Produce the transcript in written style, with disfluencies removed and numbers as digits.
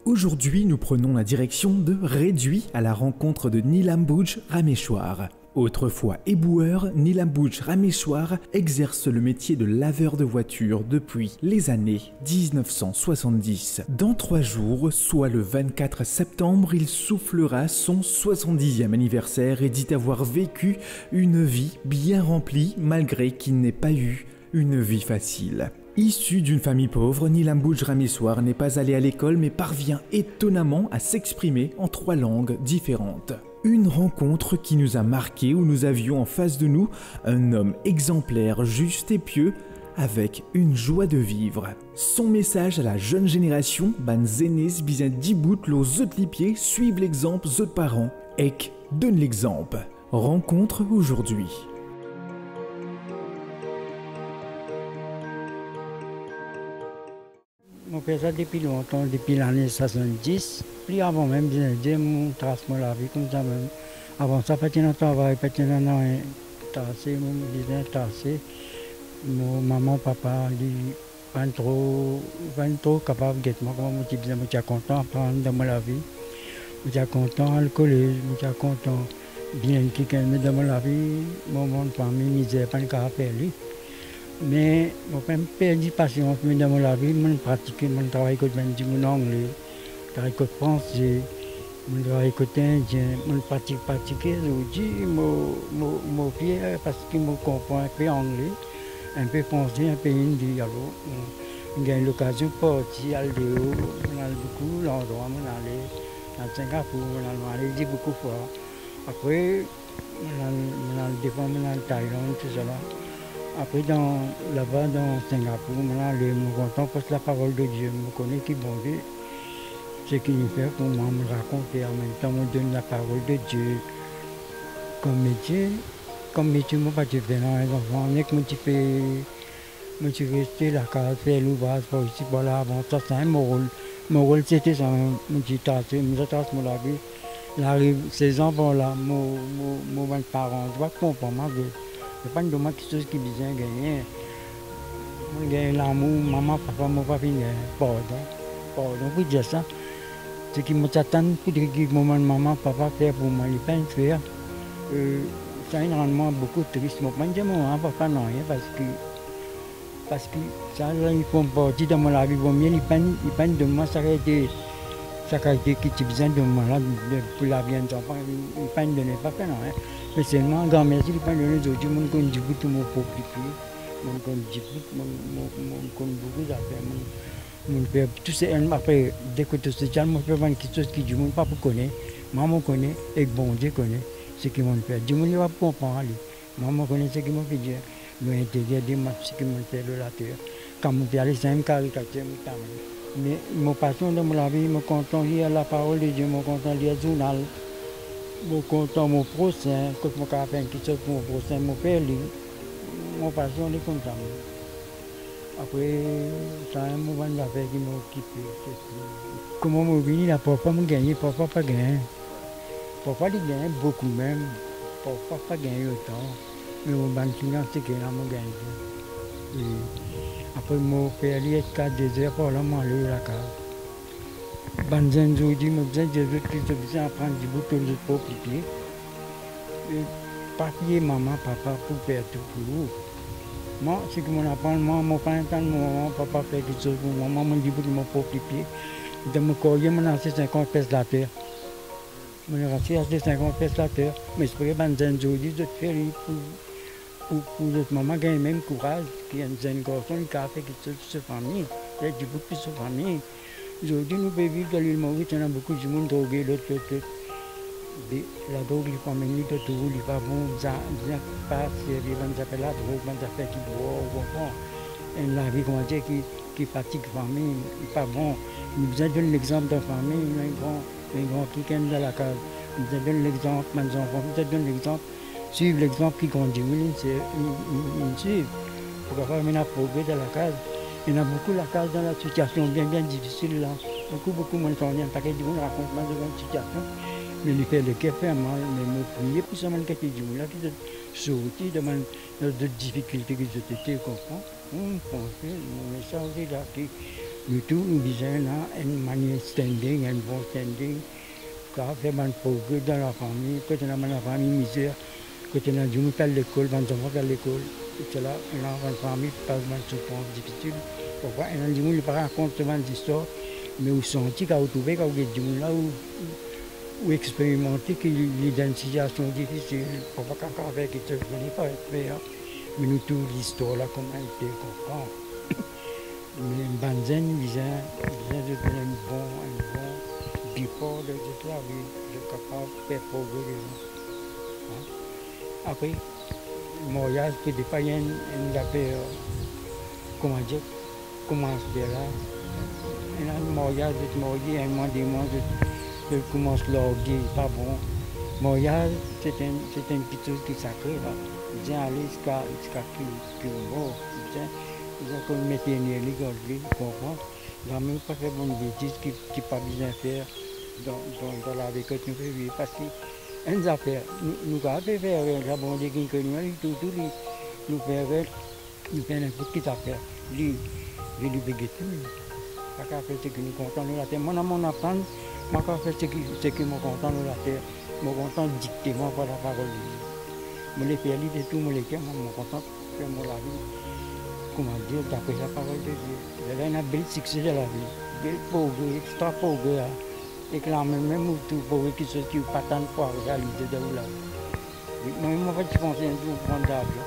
Aujourd'hui, nous prenons la direction de Réduit à la rencontre de Neelambudge Rameshwar. Autrefois éboueur, Neelambudge Rameshwar exerce le métier de laveur de voitures depuis les années 1970. Dans 3 jours, soit le 24 septembre, il soufflera son 70e anniversaire et dit avoir vécu une vie bien remplie malgré qu'il n'ait pas eu une vie facile. Issu d'une famille pauvre, Neelambudge Rameshwar n'est pas allé à l'école mais parvient étonnamment à s'exprimer en 3 langues différentes. Une rencontre qui nous a marqué où nous avions en face de nous un homme exemplaire, juste et pieux, avec une joie de vivre. Son message à la jeune génération, ban zénès bizin dibout lo zotlipier, suivent l'exemple zot parents, ek donne l'exemple. Rencontre aujourd'hui. On fait ça depuis longtemps, depuis l'année 70. Puis avant même, j'ai mon trace la vie comme ça même. Avant ça, petit dans le travail, petit dans le tassé, mon business tassé. Mon maman, papa, ils pas trop capable d'être moi. Comment je suis content d'apprendre dans la vie. Je suis content à le collège, je suis content bien quelqu'un mais dans la vie, mon famille, misère, pas de faire lui. Mais je n'ai pas perdu patience dans la vie, je pratique, je travaille avec mon anglais, je travaille avec français, je travaille avec indien, je pratique aujourd'hui, je suis fier parce que je comprends un peu anglais, un peu français, un peu hindi. Alors, j'ai eu l'occasion de partir à l'Éo, on a beaucoup d'endroits, on a allé à Singapour, on a allé beaucoup de fois. Après, on a défendu en Thaïlande, tout ça là. Après, là-bas, dans Singapour, je suis content parce que la parole de Dieu, je connais qui bon Dieu. Ce qu'il fait pour moi, me raconter en même temps, me donne la parole de Dieu. Comme métier, je ne peux pas faire dans les enfants. Je suis resté là, faire l'ouvrage, pour ici, voilà, avant ça, c'est mon rôle. Mon rôle, c'était ça, je suis tassé, je trace la vie. Ces enfants-là, mes parents, je dois comprendre ma vie. Ce n'est pas une demande qui est bien gagné. Je gagne l'amour, maman, papa, mon papa, pardon. Pardon pour dire ça. Ce qui m'attend pour dire que maman, papa fait pour moi, il pas faire. Ça me rend beaucoup triste. Je ne peux pas dire maman, papa, non, parce que ça, ils font partie de ma vie. Ils pas de moi, ça a été qui besoin de moi pour la vie des enfants. Ils ne pas donner papa, non. Mais seulement, grand merci, il ne pas donner aujourd'hui, je connais tout mon propre pays. Je connais beaucoup d'affaires. Je fais tout ça. Après, dès que tout ça, je fais quelque chose que je ne pas connaître. Maman connaît et bon Dieu connaît ce qu'ils m'ont fait. Je ne vais pas comprendre. Maman connaît ce qu'ils m'ont fait dire. Nous intégrer des matchs, ce qu'ils m'ont fait de la terre. Quand je fais aller 5 caricatures, mais mon passion dans la vie, je suis content de lire la parole de Dieu, je suis content de lire le journal. Je suis content de mon prochain, quand je fais quelque chose pour mon prochain, mon père, mon passion est comme ça. Après, ça a un moment d'affaires qui m'a occupé. Comment je vis, là, papa m'a gagné, papa pas gagné. Papa il gagne beaucoup même, papa pas gagné autant. Mais mon banquier, c'est qu'il a gagné. Après, mon père, il est 4 heures pour aller à la case. Banzen aujourd'hui, je besoin de Jésus Christ, je besoin d'apprendre du bout de l'autre pour pied. Papier, maman, papa, pour faire tout pour vous. Moi, ce que mon apprend, moi, mon père, mon papa fait quelque chose pour moi, moi, mon dit pour mon propre pied. Dans mon collier, mon ancien 50 pièces la terre. Mon ancien 50 pièces la terre. Mais je pourrais Banzen aujourd'hui, je fais pour notre maman qui a le même courage, qui a un jeune garçon qui a fait quelque chose pour sa famille, qui a du bout pour sa famille. Aujourd'hui, nous pouvons vivre dans l'île Maurice, il y a beaucoup de monde drogué, l'autre. La drogue, il faut même lui de tout, il va bon, ça passe, il s'appelle la drogue, ça fait qu'il boit, et la vie, comment dire, qui fatigue la famille, il n'est pas bon. Nous avons donné l'exemple de la famille, un grand qui est dans la case. Nous avons donné l'exemple, mes enfants, nous avons donné l'exemple. Suivre l'exemple qui conduit, ils suivent. Pour faire un progrès dans la case. Il y en a beaucoup la case dans la situation bien difficile là. Beaucoup de monde qui un paquet de monde raconte mal de la situation. Mais il fait le cœur faire mal, mais me prier pour ça, man, qui dit là, qui sorti de difficultés que je te comprends. On pense, mon message là, qui nous tous nous disons là, une manière standing, un bon standing, car faire un progrès dans la famille, quand on a la famille misère, quand on a du monde à l'école, quand on va à l'école, et là, on a une famille qui passe une souffrance difficile. Pourquoi on a du monde qui raconte une histoire, mais on sent qu'on a trouvé qu'il y a du monde là où expérimenter qu'il y a une situation difficile, pourquoi qu'on a fait quelque chose qui n'est pas faire. Mais nous, toute l'histoire là, comment elle était comprendre. Mais Banzen, vient de donner un bon départ de toute la vie, de capable de faire progrès les gens. Hein? Après, le mariage, que des fois, il y a une affaire, comment dire, commence de là. Il y a un mariage, de marier, un mois, des mois, de commence leur dire, pas bon. Mariage, c'est une petite chose qui est sacrée là. Ils aller jusqu'à qui mort. Ils ont comme mettre une église, comprends? Ils n'ont même pas fait bonne bêtise qui n'est pas bien faire dans la vie que nous faisons vivre. Parce que, une affaire, nous avons fait faire, la bonne église que nous avons, tout, nous faisons n'importe quelle affaire. Lui, je lui fais tout. Pas qu'à faire ce que nous comptons dans la terre. Mon enfant, je fais ce que nous comptons dans la terre. Je suis content de dicter par la parole de Dieu. Je les fais lire tout, je les fais, je suis content de faire la vie. Comment dire, d'après la parole de Dieu. Il y a un bel succès de la vie. Bel pauvre, extra pauvre. Et que là, même tout pauvre qui se tue pas tant de fois réaliser de là. Moi, je pense que je vais prendre d'avion.